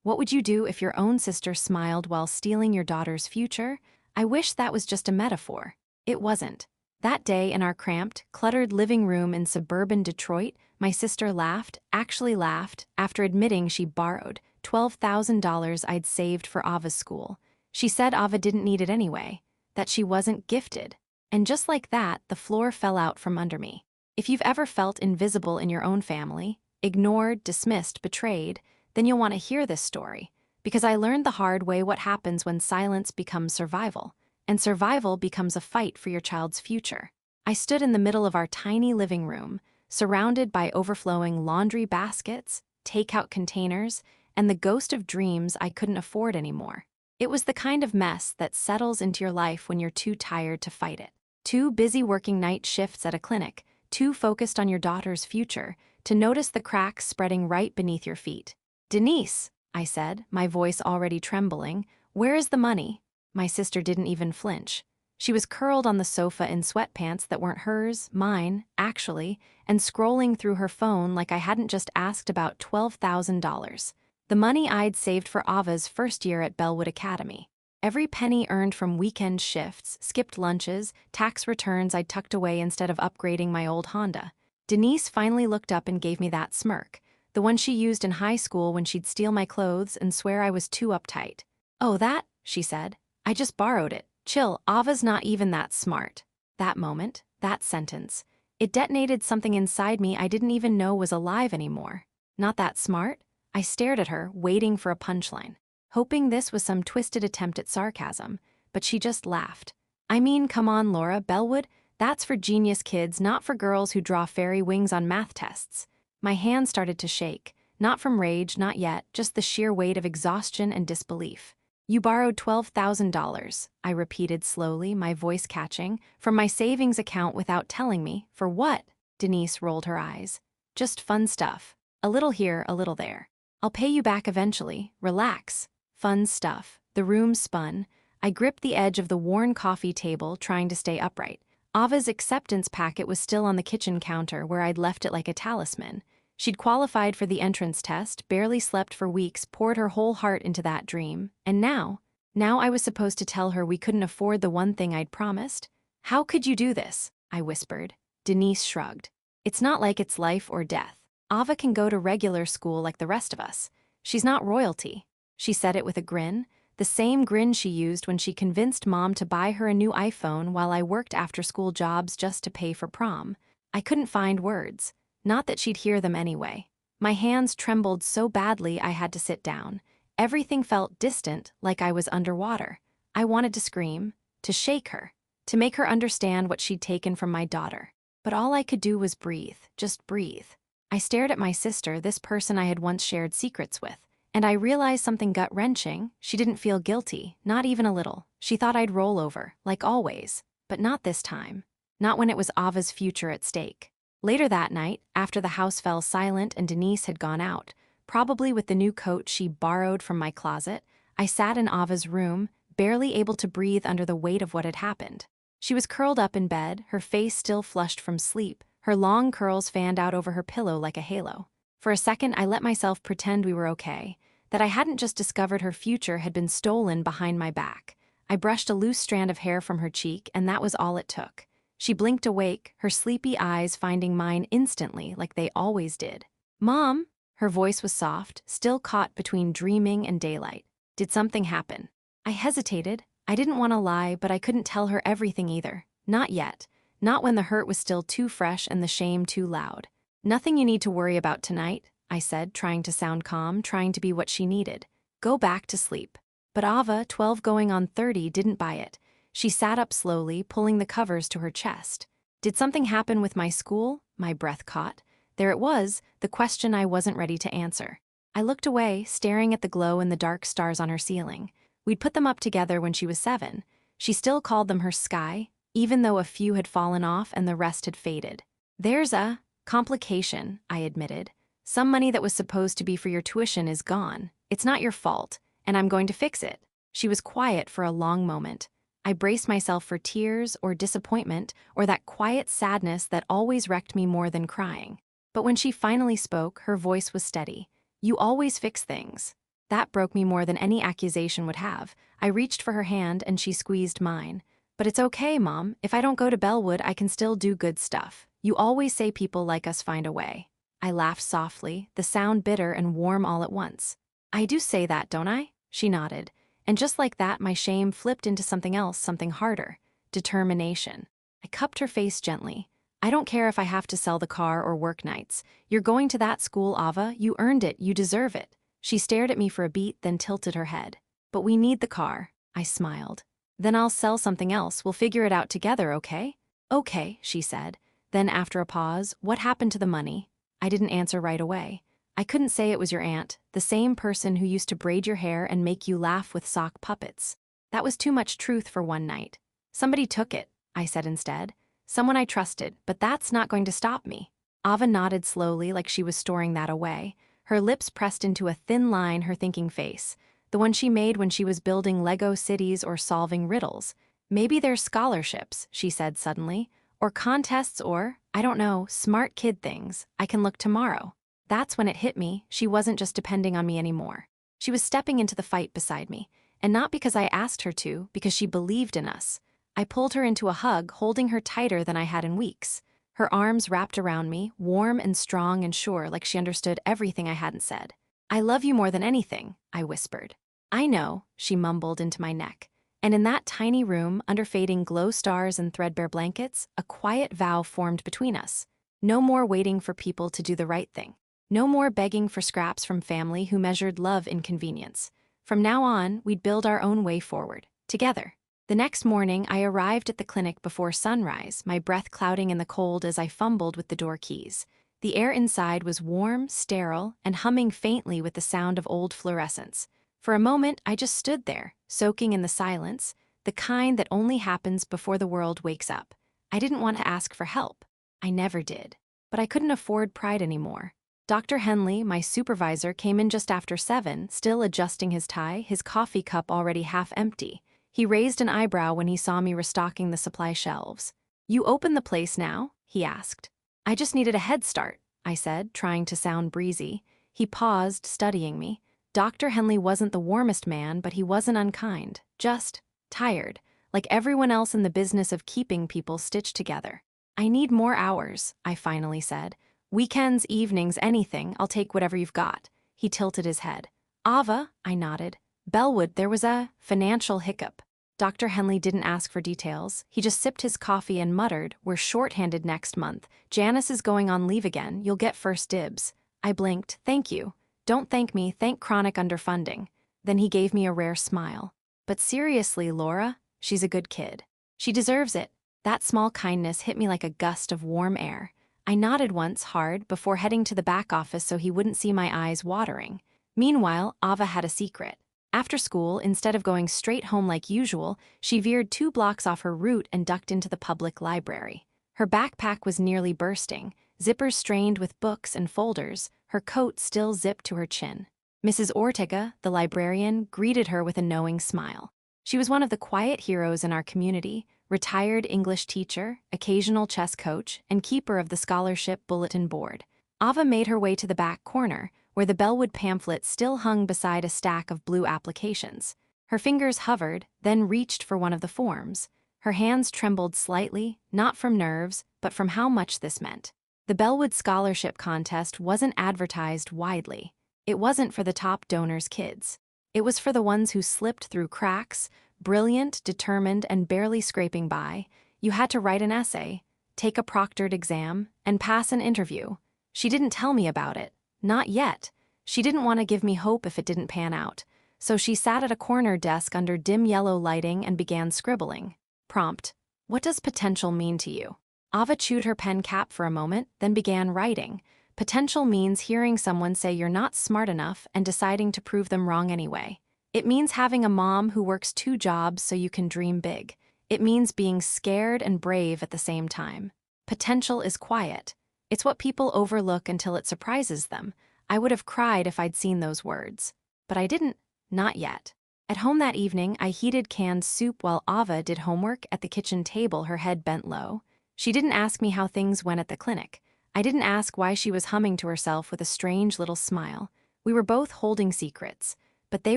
What would you do if your own sister smiled while stealing your daughter's future? I wish that was just a metaphor. It wasn't. That day in our cramped, cluttered living room in suburban Detroit, my sister laughed, actually laughed, after admitting she borrowed $12,000 I'd saved for Ava's school. She said Ava didn't need it anyway, that she wasn't gifted. And just like that, the floor fell out from under me. If you've ever felt invisible in your own family, ignored, dismissed, betrayed, then you'll want to hear this story, because I learned the hard way what happens when silence becomes survival, and survival becomes a fight for your child's future. I stood in the middle of our tiny living room, surrounded by overflowing laundry baskets, takeout containers, and the ghost of dreams I couldn't afford anymore. It was the kind of mess that settles into your life when you're too tired to fight it. Too busy working night shifts at a clinic, too focused on your daughter's future, to notice the cracks spreading right beneath your feet. "Denise," I said, my voice already trembling, "where is the money?" My sister didn't even flinch. She was curled on the sofa in sweatpants that weren't hers, mine, actually, and scrolling through her phone like I hadn't just asked about $12,000. The money I'd saved for Ava's first year at Bellwood Academy. Every penny earned from weekend shifts, skipped lunches, tax returns I'd tucked away instead of upgrading my old Honda. Denise finally looked up and gave me that smirk, the one she used in high school when she'd steal my clothes and swear I was too uptight. "Oh, that," she said. "I just borrowed it. Chill, Ava's not even that smart." That moment, that sentence, it detonated something inside me I didn't even know was alive anymore. Not that smart? I stared at her, waiting for a punchline, hoping this was some twisted attempt at sarcasm, but she just laughed. "I mean, come on, Laura, Bellwood, that's for genius kids, not for girls who draw fairy wings on math tests." My hand started to shake, not from rage, not yet, just the sheer weight of exhaustion and disbelief. "You borrowed $12,000, I repeated slowly, my voice catching, "from my savings account without telling me. For what?" Denise rolled her eyes. "Just fun stuff. A little here, a little there. I'll pay you back eventually. Relax." Fun stuff. The room spun. I gripped the edge of the worn coffee table, trying to stay upright. Ava's acceptance packet was still on the kitchen counter where I'd left it like a talisman. She'd qualified for the entrance test, barely slept for weeks, poured her whole heart into that dream, and now I was supposed to tell her we couldn't afford the one thing I'd promised? "How could you do this?" I whispered. Denise shrugged. "It's not like it's life or death. Ava can go to regular school like the rest of us. She's not royalty." She said it with a grin, the same grin she used when she convinced Mom to buy her a new iPhone while I worked after-school jobs just to pay for prom. I couldn't find words. Not that she'd hear them anyway. My hands trembled so badly I had to sit down. Everything felt distant, like I was underwater. I wanted to scream, to shake her, to make her understand what she'd taken from my daughter. But all I could do was breathe, just breathe. I stared at my sister, this person I had once shared secrets with, and I realized something gut-wrenching. She didn't feel guilty, not even a little. She thought I'd roll over, like always, but not this time. Not when it was Ava's future at stake. Later that night, after the house fell silent and Denise had gone out, probably with the new coat she borrowed from my closet, I sat in Ava's room, barely able to breathe under the weight of what had happened. She was curled up in bed, her face still flushed from sleep, her long curls fanned out over her pillow like a halo. For a second, I let myself pretend we were okay, that I hadn't just discovered her future had been stolen behind my back. I brushed a loose strand of hair from her cheek, and that was all it took. She blinked awake, her sleepy eyes finding mine instantly like they always did. "Mom?" Her voice was soft, still caught between dreaming and daylight. "Did something happen?" I hesitated. I didn't want to lie, but I couldn't tell her everything either. Not yet. Not when the hurt was still too fresh and the shame too loud. "Nothing you need to worry about tonight," I said, trying to sound calm, trying to be what she needed. "Go back to sleep." But Ava, 12 going on 30, didn't buy it. She sat up slowly, pulling the covers to her chest. "Did something happen with my school?" My breath caught. There it was, the question I wasn't ready to answer. I looked away, staring at the glow in the dark stars on her ceiling. We'd put them up together when she was 7. She still called them her sky, even though a few had fallen off and the rest had faded. "There's a complication," I admitted. "Some money that was supposed to be for your tuition is gone. It's not your fault, and I'm going to fix it." She was quiet for a long moment. I braced myself for tears or disappointment or that quiet sadness that always wrecked me more than crying. But when she finally spoke, her voice was steady. "You always fix things." That broke me more than any accusation would have. I reached for her hand and she squeezed mine. But it's okay, Mom. If I don't go to Bellwood, I can still do good stuff. You always say people like us find a way. I laughed softly, the sound bitter and warm all at once. I do say that, don't I? She nodded. And just like that, my shame flipped into something else, something harder. Determination. I cupped her face gently. I don't care if I have to sell the car or work nights. You're going to that school, Ava. You earned it. You deserve it. She stared at me for a beat, then tilted her head. But we need the car. I smiled. Then I'll sell something else. We'll figure it out together, okay? Okay, she said. Then after a pause, what happened to the money? I didn't answer right away. I couldn't say it was your aunt, the same person who used to braid your hair and make you laugh with sock puppets. That was too much truth for one night. Somebody took it, I said instead. Someone I trusted, but that's not going to stop me. Ava nodded slowly like she was storing that away, her lips pressed into a thin line, her thinking face, the one she made when she was building Lego cities or solving riddles. Maybe there's scholarships, she said suddenly, or contests or, I don't know, smart kid things. I can look tomorrow. That's when it hit me, she wasn't just depending on me anymore. She was stepping into the fight beside me, and not because I asked her to, because she believed in us. I pulled her into a hug, holding her tighter than I had in weeks. Her arms wrapped around me, warm and strong and sure, like she understood everything I hadn't said. I love you more than anything, I whispered. I know, she mumbled into my neck. And in that tiny room, under fading glow stars and threadbare blankets, a quiet vow formed between us. No more waiting for people to do the right thing. No more begging for scraps from family who measured love in convenience. From now on, we'd build our own way forward, together. The next morning, I arrived at the clinic before sunrise, my breath clouding in the cold as I fumbled with the door keys. The air inside was warm, sterile, and humming faintly with the sound of old fluorescents. For a moment, I just stood there, soaking in the silence, the kind that only happens before the world wakes up. I didn't want to ask for help. I never did. But I couldn't afford pride anymore. Dr. Henley, my supervisor, came in just after 7, still adjusting his tie, his coffee cup already half empty. He raised an eyebrow when he saw me restocking the supply shelves. You open the place now? He asked. I just needed a head start, I said, trying to sound breezy. He paused, studying me. Dr. Henley wasn't the warmest man, but he wasn't unkind, just tired, like everyone else in the business of keeping people stitched together. I need more hours, I finally said. Weekends, evenings, anything, I'll take whatever you've got. He tilted his head. Ava, I nodded. Bellwood, there was a financial hiccup. Dr. Henley didn't ask for details. He just sipped his coffee and muttered, we're short-handed next month. Janice is going on leave again. You'll get first dibs. I blinked. Thank you. Don't thank me. Thank chronic underfunding. Then he gave me a rare smile. But seriously, Laura, she's a good kid. She deserves it. That small kindness hit me like a gust of warm air. I nodded once hard before heading to the back office so he wouldn't see my eyes watering. Meanwhile, Ava had a secret. After school, instead of going straight home like usual, she veered 2 blocks off her route and ducked into the public library. Her backpack was nearly bursting, zippers strained with books and folders, her coat still zipped to her chin. Mrs. Ortega, the librarian, greeted her with a knowing smile. She was one of the quiet heroes in our community, retired English teacher, occasional chess coach, and keeper of the scholarship bulletin board. Ava made her way to the back corner, where the Bellwood pamphlet still hung beside a stack of blue applications. Her fingers hovered, then reached for one of the forms. Her hands trembled slightly, not from nerves, but from how much this meant. The Bellwood Scholarship Contest wasn't advertised widely. It wasn't for the top donors' kids. It was for the ones who slipped through cracks, brilliant, determined, and barely scraping by. You had to write an essay, take a proctored exam, and pass an interview. She didn't tell me about it. Not yet. She didn't want to give me hope if it didn't pan out. So she sat at a corner desk under dim yellow lighting and began scribbling. Prompt: what does potential mean to you? Ava chewed her pen cap for a moment, then began writing. Potential means hearing someone say you're not smart enough and deciding to prove them wrong anyway. It means having a mom who works 2 jobs so you can dream big. It means being scared and brave at the same time. Potential is quiet. It's what people overlook until it surprises them. I would have cried if I'd seen those words. But I didn't. Not yet. At home that evening, I heated canned soup while Ava did homework at the kitchen table, her head bent low. She didn't ask me how things went at the clinic. I didn't ask why she was humming to herself with a strange little smile. We were both holding secrets. but they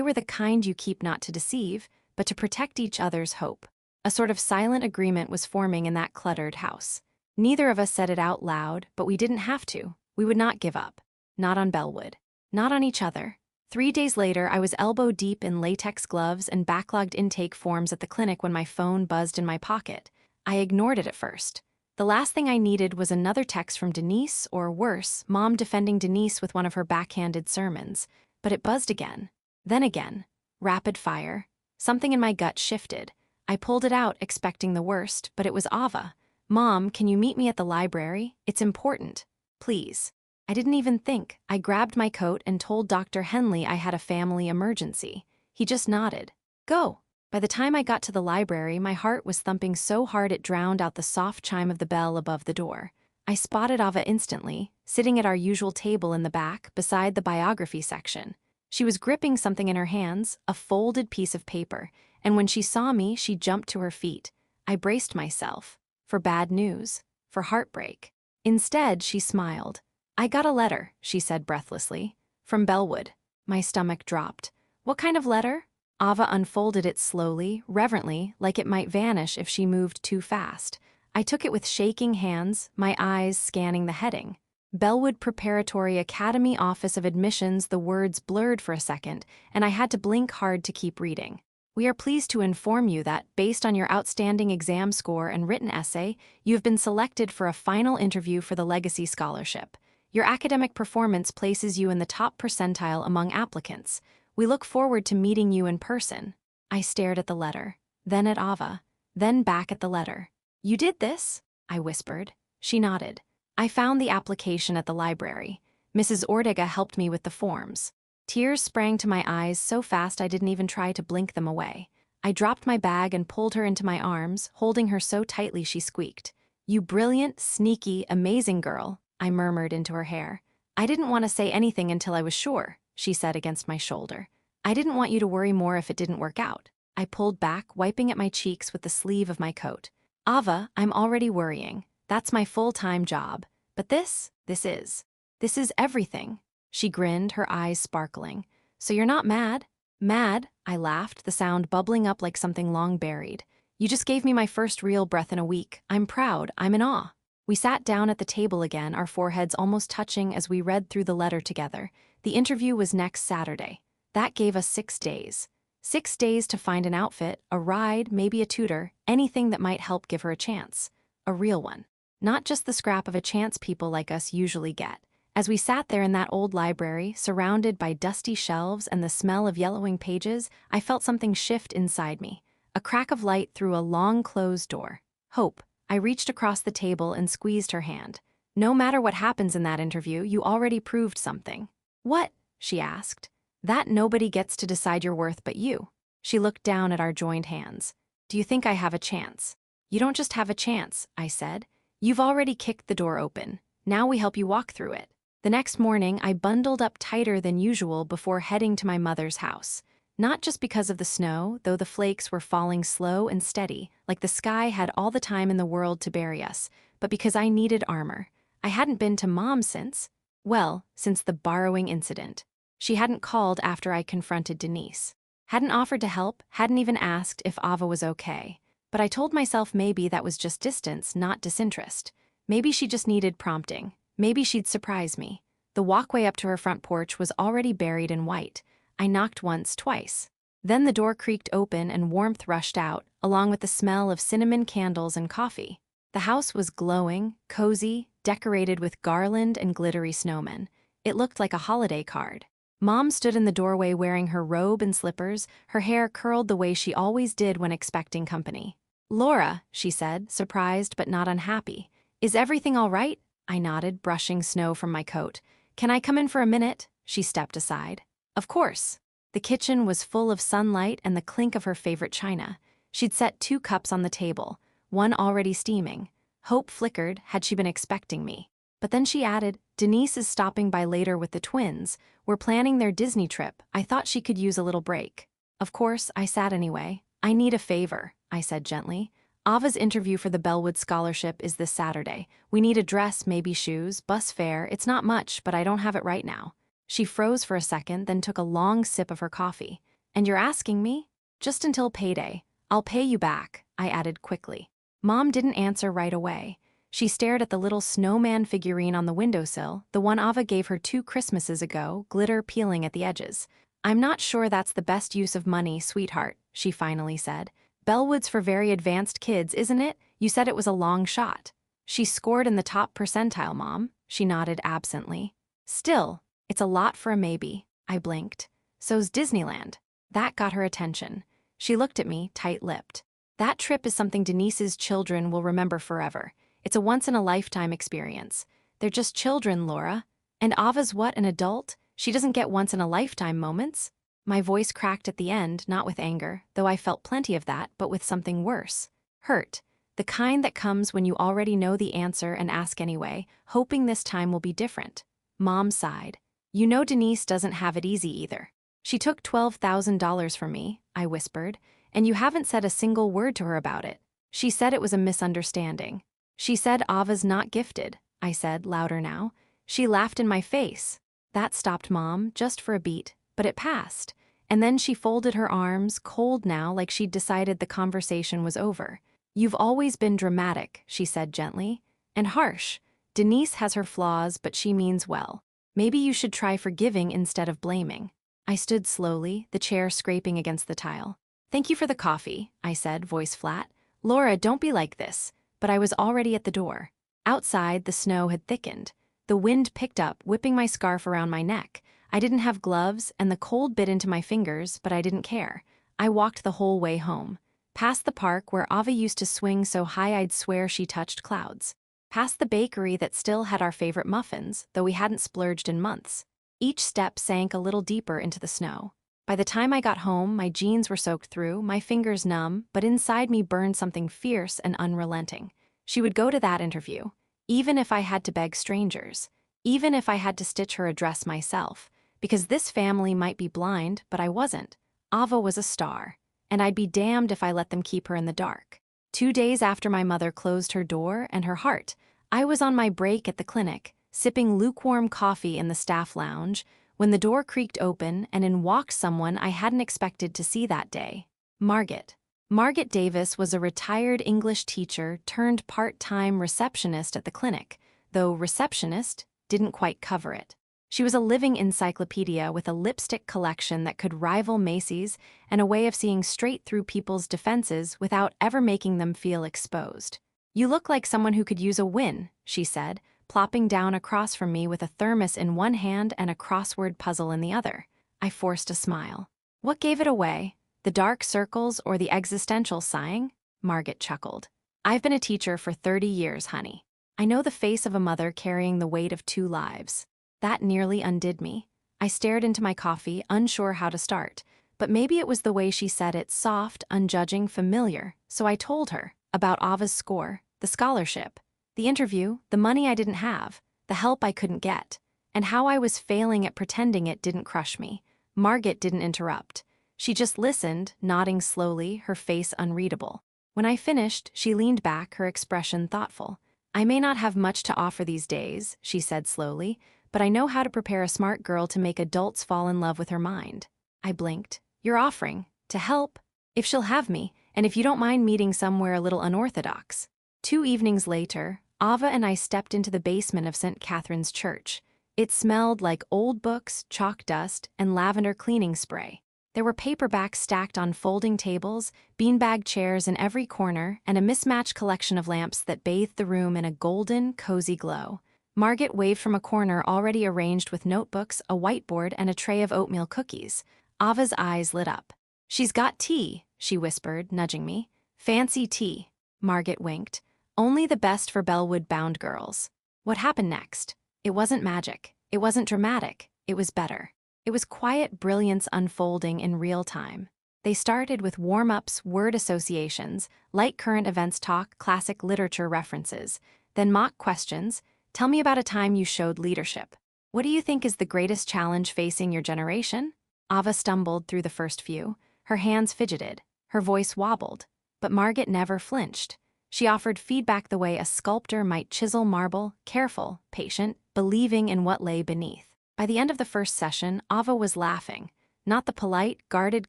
were the kind you keep not to deceive, but to protect each other's hope. A sort of silent agreement was forming in that cluttered house. Neither of us said it out loud, but we didn't have to. We would not give up. Not on Bellwood. Not on each other. 3 days later, I was elbow-deep in latex gloves and backlogged intake forms at the clinic when my phone buzzed in my pocket. I ignored it at first. The last thing I needed was another text from Denise, or worse, Mom defending Denise with one of her backhanded sermons. But it buzzed again. Then again. Rapid fire. Something in my gut shifted. I pulled it out, expecting the worst, but it was Ava. "Mom, can you meet me at the library? It's important. Please." I didn't even think. I grabbed my coat and told Dr. Henley I had a family emergency. He just nodded. "Go." By the time I got to the library, my heart was thumping so hard it drowned out the soft chime of the bell above the door. I spotted Ava instantly, sitting at our usual table in the back, beside the biography section. She was gripping something in her hands, a folded piece of paper, and when she saw me, she jumped to her feet. I braced myself. For bad news. For heartbreak. Instead, she smiled. "I got a letter," she said breathlessly. "From Bellwood." My stomach dropped. "What kind of letter?" Ava unfolded it slowly, reverently, like it might vanish if she moved too fast. I took it with shaking hands, my eyes scanning the heading. Bellwood Preparatory Academy Office of Admissions. The words blurred for a second, and I had to blink hard to keep reading. "We are pleased to inform you that, based on your outstanding exam score and written essay, you have been selected for a final interview for the Legacy Scholarship. Your academic performance places you in the top percentile among applicants. We look forward to meeting you in person." I stared at the letter, then at Ava, then back at the letter. "You did this?" I whispered. She nodded. "I found the application at the library. Mrs. Ortega helped me with the forms." Tears sprang to my eyes so fast I didn't even try to blink them away. I dropped my bag and pulled her into my arms, holding her so tightly she squeaked. "You brilliant, sneaky, amazing girl," I murmured into her hair. "I didn't want to say anything until I was sure," she said against my shoulder. "I didn't want you to worry more if it didn't work out." I pulled back, wiping at my cheeks with the sleeve of my coat. "Ava, I'm already worrying. That's my full-time job. But this is everything." She grinned, her eyes sparkling. "So you're not mad?" "Mad?" I laughed, the sound bubbling up like something long buried. "You just gave me my first real breath in a week. I'm proud. I'm in awe." We sat down at the table again, our foreheads almost touching as we read through the letter together. The interview was next Saturday. That gave us 6 days. 6 days to find an outfit, a ride, maybe a tutor, anything that might help give her a chance. A real one. Not just the scrap of a chance people like us usually get. As we sat there in that old library, surrounded by dusty shelves and the smell of yellowing pages, I felt something shift inside me. A crack of light through a long-closed door. Hope. I reached across the table and squeezed her hand. "No matter what happens in that interview, you already proved something." "What?" she asked. "That nobody gets to decide your worth but you." She looked down at our joined hands. "Do you think I have a chance?" "You don't just have a chance," I said. "You've already kicked the door open. Now we help you walk through it." The next morning, I bundled up tighter than usual before heading to my mother's house. Not just because of the snow, though the flakes were falling slow and steady, like the sky had all the time in the world to bury us, but because I needed armor. I hadn't been to Mom since the borrowing incident. She hadn't called after I confronted Denise. Hadn't offered to help, hadn't even asked if Ava was okay. But I told myself maybe that was just distance, not disinterest. Maybe she just needed prompting. Maybe she'd surprise me. The walkway up to her front porch was already buried in white. I knocked once, twice. Then the door creaked open and warmth rushed out, along with the smell of cinnamon candles and coffee. The house was glowing, cozy, decorated with garland and glittery snowmen. It looked like a holiday card. Mom stood in the doorway wearing her robe and slippers, her hair curled the way she always did when expecting company. "Laura," she said, surprised but not unhappy. "Is everything all right?" I nodded, brushing snow from my coat. "Can I come in for a minute?" She stepped aside. "Of course." The kitchen was full of sunlight and the clink of her favorite china. She'd set 2 cups on the table, one already steaming. Hope flickered, had she been expecting me. But then she added, "Denise is stopping by later with the twins. We're planning their Disney trip. I thought she could use a little break." Of course, I sat anyway. "I need a favor," I said gently. "Ava's interview for the Bellwood Scholarship is this Saturday. We need a dress, maybe shoes, bus fare. It's not much, but I don't have it right now." She froze for a second, then took a long sip of her coffee. And you're asking me? Just until payday. I'll pay you back, I added quickly. Mom didn't answer right away. She stared at the little snowman figurine on the windowsill, the one Ava gave her 2 Christmases ago, glitter peeling at the edges. I'm not sure that's the best use of money, sweetheart, she finally said. Bellwood's for very advanced kids, isn't it? You said it was a long shot. She scored in the top percentile, Mom, she nodded absently. Still, it's a lot for a maybe, I blinked. So's Disneyland. That got her attention. She looked at me, tight-lipped. That trip is something Denise's children will remember forever. It's a once-in-a-lifetime experience. They're just children, Laura. And Ava's what, an adult? She doesn't get once-in-a-lifetime moments? My voice cracked at the end, not with anger, though I felt plenty of that, but with something worse. Hurt. The kind that comes when you already know the answer and ask anyway, hoping this time will be different. Mom sighed. You know Denise doesn't have it easy either. She took $12,000 from me, I whispered, and you haven't said a single word to her about it. She said it was a misunderstanding. She said Ava's not gifted, I said, louder now. She laughed in my face. That stopped Mom, just for a beat, but it passed. And then she folded her arms, cold now, like she'd decided the conversation was over. You've always been dramatic, she said gently, and harsh. Denise has her flaws, but she means well. Maybe you should try forgiving instead of blaming. I stood slowly, the chair scraping against the tile. Thank you for the coffee, I said, voice flat. Laura, don't be like this. But I was already at the door. Outside, the snow had thickened. The wind picked up, whipping my scarf around my neck. I didn't have gloves, and the cold bit into my fingers, but I didn't care. I walked the whole way home. Past the park where Ava used to swing so high I'd swear she touched clouds. Past the bakery that still had our favorite muffins, though we hadn't splurged in months. Each step sank a little deeper into the snow. By the time I got home, my jeans were soaked through, my fingers numb, but inside me burned something fierce and unrelenting. She would go to that interview, even if I had to beg strangers, even if I had to stitch her a dress myself, because this family might be blind, but I wasn't. Ava was a star, and I'd be damned if I let them keep her in the dark. 2 days after my mother closed her door and her heart, I was on my break at the clinic, sipping lukewarm coffee in the staff lounge, when the door creaked open and in walked someone I hadn't expected to see that day. Margaret. Margaret Davis was a retired English teacher turned part-time receptionist at the clinic, though receptionist didn't quite cover it. She was a living encyclopedia with a lipstick collection that could rival Macy's and a way of seeing straight through people's defenses without ever making them feel exposed. You look like someone who could use a win, she said, plopping down across from me with a thermos in one hand and a crossword puzzle in the other. I forced a smile. What gave it away? The dark circles or the existential sighing? Margaret chuckled. I've been a teacher for 30 years, honey. I know the face of a mother carrying the weight of 2 lives. That nearly undid me. I stared into my coffee, unsure how to start. But maybe it was the way she said it, soft, unjudging, familiar. So I told her about Ava's score, the scholarship, the interview, the money I didn't have, the help I couldn't get, and how I was failing at pretending it didn't crush me. Margaret didn't interrupt. She just listened, nodding slowly, her face unreadable. When I finished, she leaned back, her expression thoughtful. I may not have much to offer these days, she said slowly, but I know how to prepare a smart girl to make adults fall in love with her mind. I blinked. You're offering to help? If she'll have me, and if you don't mind meeting somewhere a little unorthodox. 2 evenings later, Ava and I stepped into the basement of St. Catherine's Church. It smelled like old books, chalk dust, and lavender cleaning spray. There were paperbacks stacked on folding tables, beanbag chairs in every corner, and a mismatched collection of lamps that bathed the room in a golden, cozy glow. Margaret waved from a corner already arranged with notebooks, a whiteboard, and a tray of oatmeal cookies. Ava's eyes lit up. She's got tea, she whispered, nudging me. Fancy tea. Margaret winked. Only the best for Bellwood-bound girls. What happened next? It wasn't magic. It wasn't dramatic. It was better. It was quiet brilliance unfolding in real time. They started with warm-ups, word associations, light current events talk, classic literature references, then mock questions. Tell me about a time you showed leadership. What do you think is the greatest challenge facing your generation? Ava stumbled through the first few. Her hands fidgeted. Her voice wobbled. But Margaret never flinched. She offered feedback the way a sculptor might chisel marble, careful, patient, believing in what lay beneath. By the end of the first session, Ava was laughing. Not the polite, guarded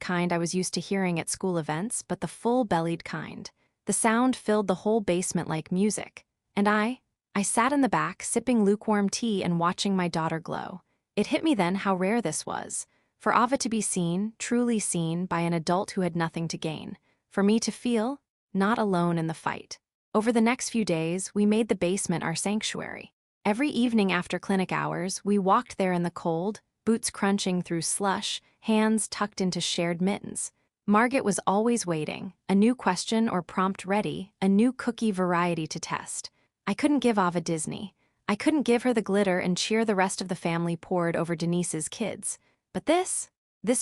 kind I was used to hearing at school events, but the full-bellied kind. The sound filled the whole basement like music. And I sat in the back, sipping lukewarm tea and watching my daughter glow. It hit me then how rare this was. For Ava to be seen, truly seen, by an adult who had nothing to gain. For me to feel not alone in the fight. Over the next few days, we made the basement our sanctuary. Every evening after clinic hours, we walked there in the cold, boots crunching through slush, hands tucked into shared mittens. Margaret was always waiting, a new question or prompt ready, a new cookie variety to test. I couldn't give Ava Disney. I couldn't give her the glitter and cheer the rest of the family poured over Denise's kids. But this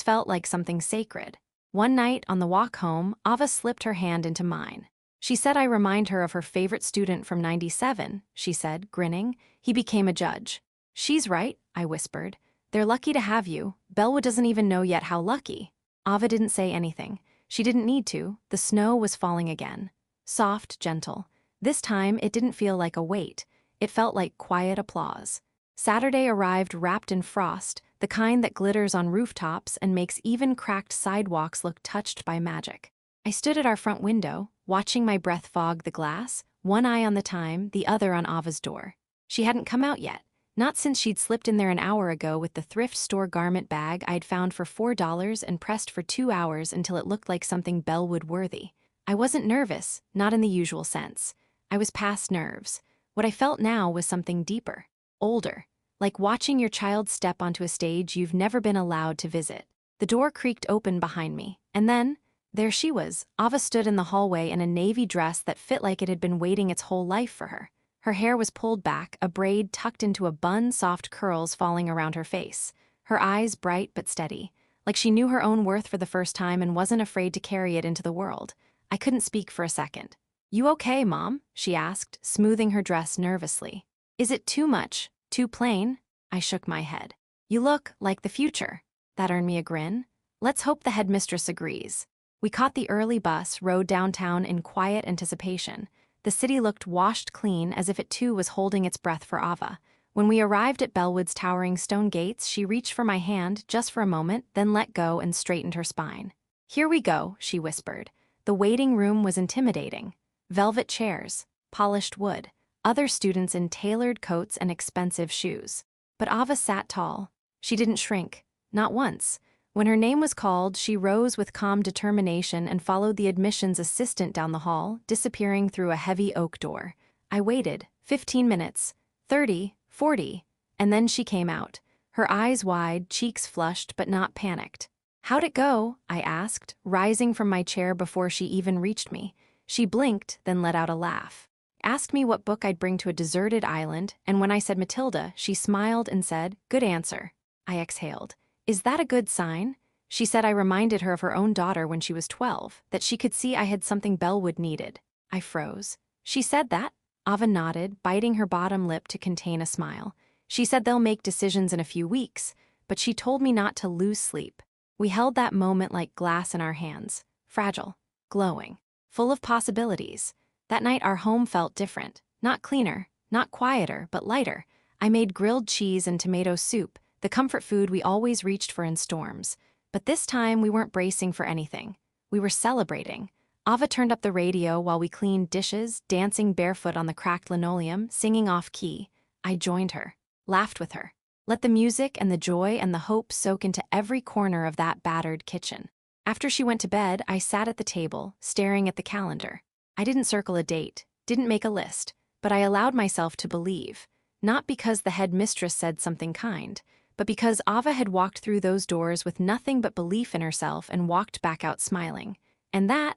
felt like something sacred. One night, on the walk home, Ava slipped her hand into mine. She said I remind her of her favorite student from '97, she said, grinning. He became a judge. She's right, I whispered. They're lucky to have you. Bellwood doesn't even know yet how lucky. Ava didn't say anything. She didn't need to. The snow was falling again. Soft, gentle. This time, it didn't feel like a weight. It felt like quiet applause. Saturday arrived wrapped in frost, the kind that glitters on rooftops and makes even cracked sidewalks look touched by magic. I stood at our front window, watching my breath fog the glass, one eye on the time, the other on Ava's door. She hadn't come out yet, not since she'd slipped in there an hour ago with the thrift store garment bag I'd found for $4 and pressed for 2 hours until it looked like something Bellwood-worthy. I wasn't nervous, not in the usual sense. I was past nerves. What I felt now was something deeper, older, like watching your child step onto a stage you've never been allowed to visit. The door creaked open behind me, and then, there she was. Ava stood in the hallway in a navy dress that fit like it had been waiting its whole life for her. Her hair was pulled back, a braid tucked into a bun, soft curls falling around her face. Her eyes bright but steady, like she knew her own worth for the first time and wasn't afraid to carry it into the world. I couldn't speak for a second. "You okay, Mom?" she asked, smoothing her dress nervously. "Is it too much? Too plain?" I shook my head. "You look like the future." That earned me a grin. Let's hope the headmistress agrees. We caught the early bus, rode downtown in quiet anticipation. The city looked washed clean, as if it too was holding its breath for Ava. When we arrived at Bellwood's towering stone gates, she reached for my hand just for a moment, then let go and straightened her spine. "Here we go," she whispered. The waiting room was intimidating. Velvet chairs, polished wood, other students in tailored coats and expensive shoes. But Ava sat tall. She didn't shrink, not once. When her name was called, she rose with calm determination and followed the admissions assistant down the hall, disappearing through a heavy oak door. I waited, 15 minutes, 30, 40, and then she came out, her eyes wide, cheeks flushed but not panicked. "How'd it go?" I asked, rising from my chair before she even reached me. She blinked, then let out a laugh. Asked me what book I'd bring to a deserted island, and when I said Matilda, she smiled and said, "Good answer." I exhaled. "Is that a good sign?" She said I reminded her of her own daughter when she was 12, that she could see I had something Bellwood needed. I froze. "She said that?" Ava nodded, biting her bottom lip to contain a smile. "She said they'll make decisions in a few weeks, but she told me not to lose sleep." We held that moment like glass in our hands, fragile, glowing, full of possibilities. That night our home felt different, not cleaner, not quieter, but lighter. I made grilled cheese and tomato soup, the comfort food we always reached for in storms. But this time we weren't bracing for anything. We were celebrating. Ava turned up the radio while we cleaned dishes, dancing barefoot on the cracked linoleum, singing off-key. I joined her, laughed with her. Let the music and the joy and the hope soak into every corner of that battered kitchen. After she went to bed, I sat at the table, staring at the calendar. I didn't circle a date, didn't make a list, but I allowed myself to believe. Not because the headmistress said something kind, but because Ava had walked through those doors with nothing but belief in herself and walked back out smiling. And that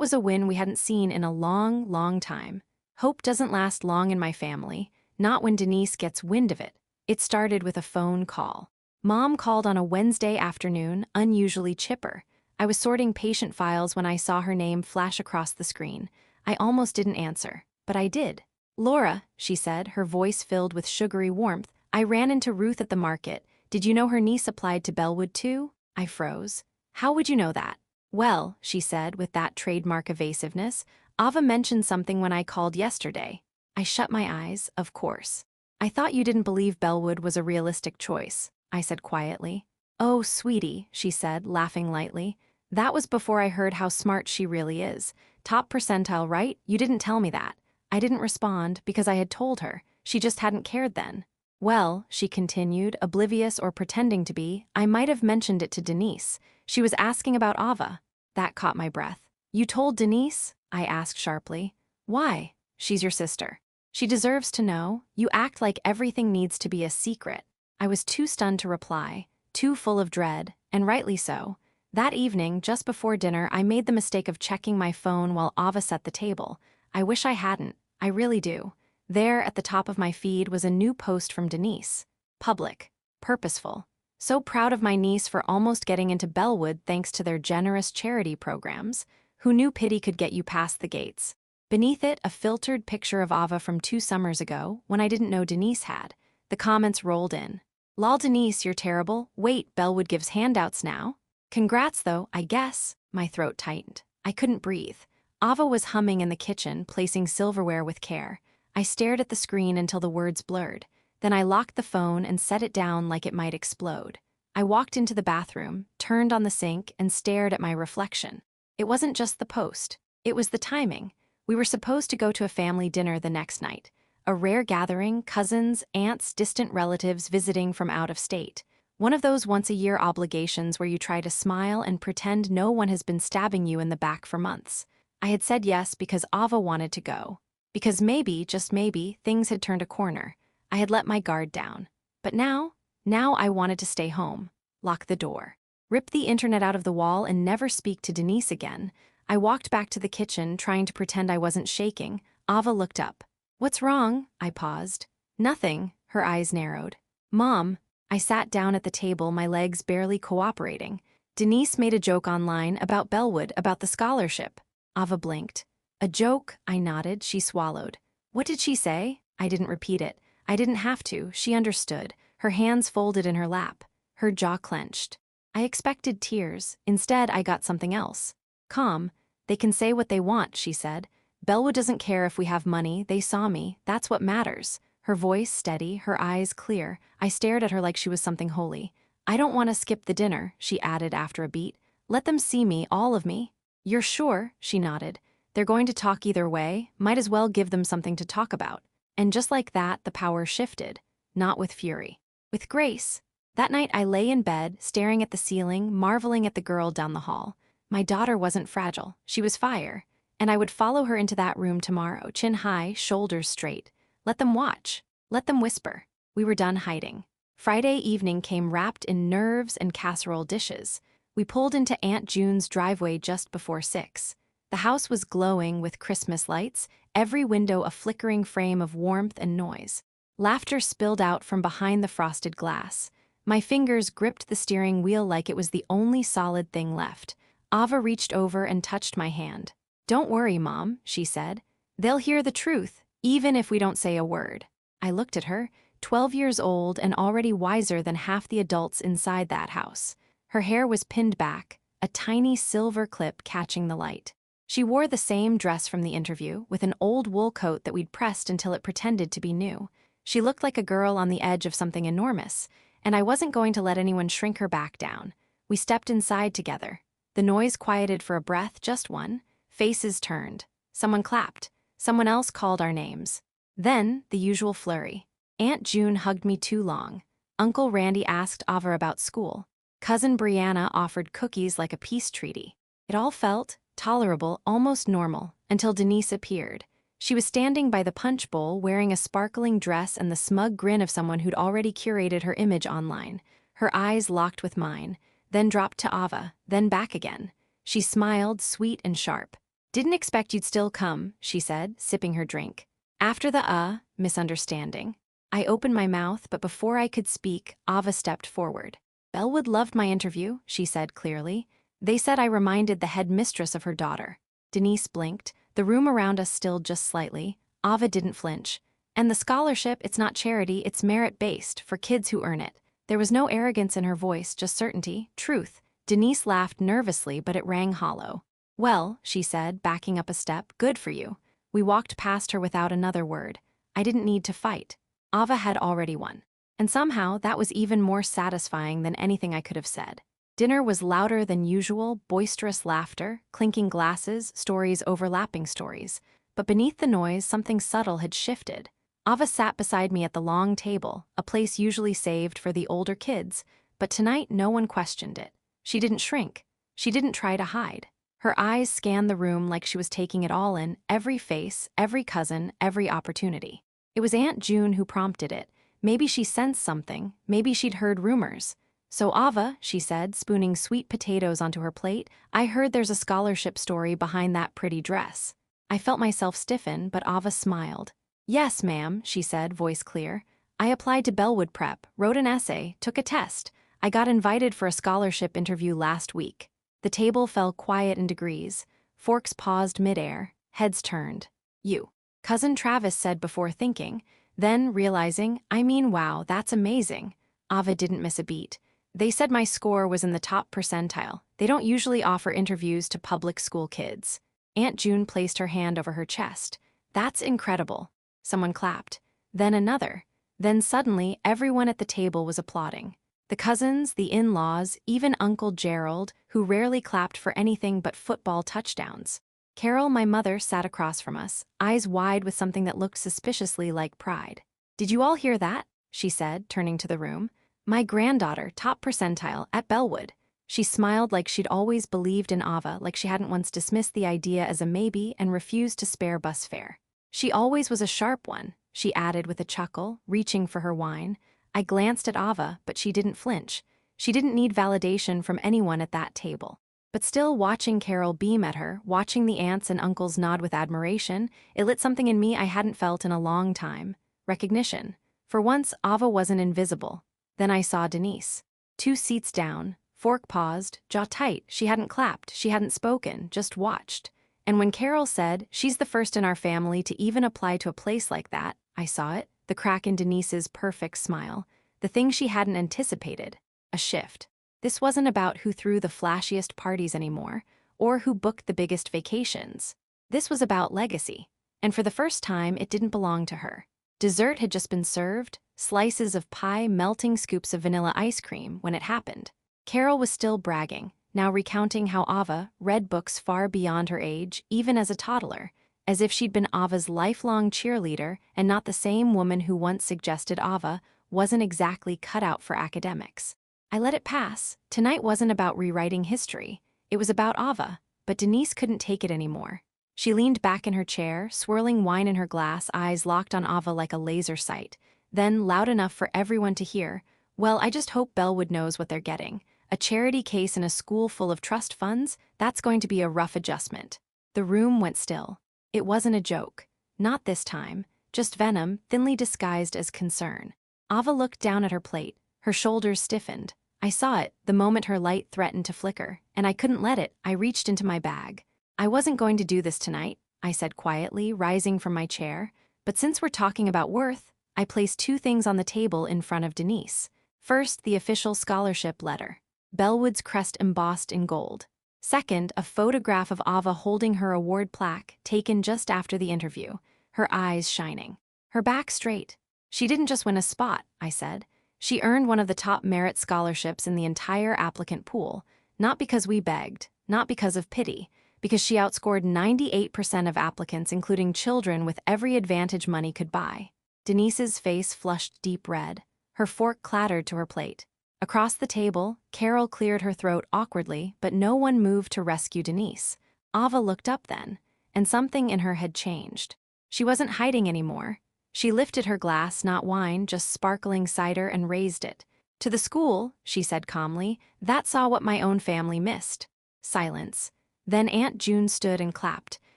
was a win we hadn't seen in a long, long time. Hope doesn't last long in my family, not when Denise gets wind of it. It started with a phone call. Mom called on a Wednesday afternoon, unusually chipper. I was sorting patient files when I saw her name flash across the screen. I almost didn't answer, but I did. "Laura," she said, her voice filled with sugary warmth. "I ran into Ruth at the market. Did you know her niece applied to Bellwood too?" I froze. "How would you know that?" "Well," she said with that trademark evasiveness, "Ava mentioned something when I called yesterday." I shut my eyes, of course. I thought you didn't believe Bellwood was a realistic choice, I said quietly. Oh, sweetie, she said, laughing lightly. That was before I heard how smart she really is. Top percentile, right? You didn't tell me that. I didn't respond because I had told her. She just hadn't cared then. Well, she continued, oblivious or pretending to be, I might have mentioned it to Denise. She was asking about Ava. That caught my breath. You told Denise? I asked sharply. Why? She's your sister. She deserves to know. You act like everything needs to be a secret. I was too stunned to reply, too full of dread, and rightly so. That evening, just before dinner, I made the mistake of checking my phone while Ava set the table. I wish I hadn't. I really do. There, at the top of my feed, was a new post from Denise. Public. Purposeful. So proud of my niece for almost getting into Bellwood thanks to their generous charity programs. Who knew pity could get you past the gates? Beneath it, a filtered picture of Ava from 2 summers ago, when I didn't know Denise had. The comments rolled in. Lol Denise, you're terrible. Wait, Bellwood gives handouts now? Congrats though, I guess. My throat tightened. I couldn't breathe. Ava was humming in the kitchen, placing silverware with care. I stared at the screen until the words blurred. Then I locked the phone and set it down like it might explode. I walked into the bathroom, turned on the sink, and stared at my reflection. It wasn't just the post. It was the timing. We were supposed to go to a family dinner the next night. A rare gathering, cousins, aunts, distant relatives visiting from out of state. One of those once-a-year obligations where you try to smile and pretend no one has been stabbing you in the back for months. I had said yes because Ava wanted to go. Because maybe, just maybe, things had turned a corner. I had let my guard down. But now I wanted to stay home. Lock the door. Rip the internet out of the wall and never speak to Denise again. I walked back to the kitchen, trying to pretend I wasn't shaking. Ava looked up. What's wrong? I paused. Nothing. Her eyes narrowed. Mom. I sat down at the table, my legs barely cooperating. Denise made a joke online about Bellwood, about the scholarship. Ava blinked. A joke? I nodded. She swallowed. What did she say? I didn't repeat it. I didn't have to. She understood. Her hands folded in her lap. Her jaw clenched. I expected tears. Instead, I got something else. Calm. They can say what they want, she said. Bellwood doesn't care if we have money. They saw me. That's what matters. Her voice steady, her eyes clear. I stared at her like she was something holy. I don't want to skip the dinner, she added after a beat. Let them see me, all of me. You're sure? She nodded. They're going to talk either way. Might as well give them something to talk about. And just like that, the power shifted. Not with fury. With grace. That night I lay in bed, staring at the ceiling, marveling at the girl down the hall. My daughter wasn't fragile. She was fire. And I would follow her into that room tomorrow, chin high, shoulders straight. Let them watch. Let them whisper. We were done hiding. Friday evening came wrapped in nerves and casserole dishes. We pulled into Aunt June's driveway just before 6. The house was glowing with Christmas lights, every window a flickering frame of warmth and noise. Laughter spilled out from behind the frosted glass. My fingers gripped the steering wheel like it was the only solid thing left. Ava reached over and touched my hand. Don't worry, Mom, she said. They'll hear the truth, even if we don't say a word. I looked at her, 12 years old and already wiser than half the adults inside that house. Her hair was pinned back, a tiny silver clip catching the light. She wore the same dress from the interview, with an old wool coat that we'd pressed until it pretended to be new. She looked like a girl on the edge of something enormous, and I wasn't going to let anyone shrink her back down. We stepped inside together. The noise quieted for a breath, just one. Faces turned. Someone clapped. Someone else called our names. Then, the usual flurry. Aunt June hugged me too long. Uncle Randy asked Ava about school. Cousin Brianna offered cookies like a peace treaty. It all felt tolerable, almost normal, until Denise appeared. She was standing by the punch bowl wearing a sparkling dress and the smug grin of someone who'd already curated her image online. Her eyes locked with mine, then dropped to Ava, then back again. She smiled, sweet and sharp. Didn't expect you'd still come, she said, sipping her drink. After the misunderstanding. I opened my mouth, but before I could speak, Ava stepped forward. Bellwood loved my interview, she said clearly. They said I reminded the head mistress of her daughter. Denise blinked. The room around us stilled just slightly. Ava didn't flinch. And the scholarship, it's not charity, it's merit-based, for kids who earn it. There was no arrogance in her voice, just certainty, truth. Denise laughed nervously, but it rang hollow. Well, she said, backing up a step, good for you. We walked past her without another word. I didn't need to fight. Ava had already won. And somehow, that was even more satisfying than anything I could have said. Dinner was louder than usual, boisterous laughter, clinking glasses, stories overlapping stories. But beneath the noise, something subtle had shifted. Ava sat beside me at the long table, a place usually saved for the older kids, but tonight no one questioned it. She didn't shrink. She didn't try to hide. Her eyes scanned the room like she was taking it all in, every face, every cousin, every opportunity. It was Aunt June who prompted it. Maybe she sensed something, maybe she'd heard rumors. "So Ava," she said, spooning sweet potatoes onto her plate, "I heard there's a scholarship story behind that pretty dress." I felt myself stiffen, but Ava smiled. "Yes, ma'am," she said, voice clear. "I applied to Bellwood Prep, wrote an essay, took a test. I got invited for a scholarship interview last week." The table fell quiet in degrees. Forks paused midair, heads turned. "You," Cousin Travis said before thinking. Then, realizing, "I mean, wow, that's amazing." Ava didn't miss a beat. "They said my score was in the top percentile. They don't usually offer interviews to public school kids." Aunt June placed her hand over her chest. "That's incredible." Someone clapped. Then another. Then suddenly, everyone at the table was applauding. The cousins, the in-laws, even Uncle Gerald, who rarely clapped for anything but football touchdowns. Carol, my mother, sat across from us, eyes wide with something that looked suspiciously like pride. "Did you all hear that?" she said, turning to the room. "My granddaughter, top percentile, at Bellwood." She smiled like she'd always believed in Ava, like she hadn't once dismissed the idea as a maybe and refused to spare bus fare. "She always was a sharp one," she added with a chuckle, reaching for her wine. I glanced at Ava, but she didn't flinch. She didn't need validation from anyone at that table. But still, watching Carol beam at her, watching the aunts and uncles nod with admiration, it lit something in me I hadn't felt in a long time. Recognition. For once, Ava wasn't invisible. Then I saw Denise. 2 seats down. Fork paused, jaw tight. She hadn't clapped, she hadn't spoken, just watched. And when Carol said, "She's the first in our family to even apply to a place like that," I saw it, the crack in Denise's perfect smile, the thing she hadn't anticipated, a shift. This wasn't about who threw the flashiest parties anymore, or who booked the biggest vacations. This was about legacy. And for the first time, it didn't belong to her. Dessert had just been served, slices of pie, melting scoops of vanilla ice cream when it happened. Carol was still bragging, now recounting how Ava read books far beyond her age, even as a toddler, as if she'd been Ava's lifelong cheerleader and not the same woman who once suggested Ava wasn't exactly cut out for academics. I let it pass. Tonight wasn't about rewriting history. It was about Ava, but Denise couldn't take it anymore. She leaned back in her chair, swirling wine in her glass, eyes locked on Ava like a laser sight. Then, loud enough for everyone to hear, "Well, I just hope Bellwood knows what they're getting. A charity case in a school full of trust funds, that's going to be a rough adjustment." The room went still. It wasn't a joke. Not this time. Just venom, thinly disguised as concern. Ava looked down at her plate. Her shoulders stiffened. I saw it, the moment her light threatened to flicker, and I couldn't let it. I reached into my bag. "I wasn't going to do this tonight," I said quietly, rising from my chair. "But since we're talking about worth," I placed 2 things on the table in front of Denise. First, the official scholarship letter. Bellwood's crest embossed in gold. Second, a photograph of Ava holding her award plaque, taken just after the interview, her eyes shining, her back straight. "She didn't just win a spot," I said. "She earned one of the top merit scholarships in the entire applicant pool, not because we begged, not because of pity, because she outscored 98% of applicants, including children with every advantage money could buy." Denise's face flushed deep red. Her fork clattered to her plate. Across the table, Carol cleared her throat awkwardly, but no one moved to rescue Denise. Ava looked up then, and something in her had changed. She wasn't hiding anymore. She lifted her glass, not wine, just sparkling cider, and raised it. "To the school," she said calmly, "that saw what my own family missed." Silence. Then Aunt June stood and clapped.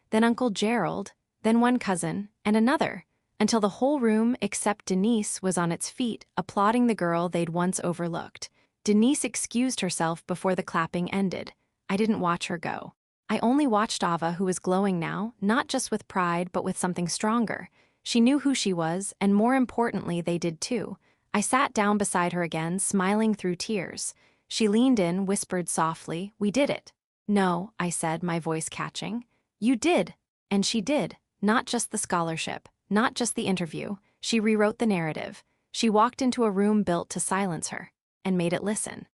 Then Uncle Gerald. Then one cousin, and another, until the whole room, except Denise, was on its feet, applauding the girl they'd once overlooked. Denise excused herself before the clapping ended. I didn't watch her go. I only watched Ava, who was glowing now, not just with pride, but with something stronger. She knew who she was, and more importantly, they did too. I sat down beside her again, smiling through tears. She leaned in, whispered softly, "We did it." "No," I said, my voice catching. "You did." And she did. Not just the scholarship. Not just the interview. She rewrote the narrative. She walked into a room built to silence her and made it listen.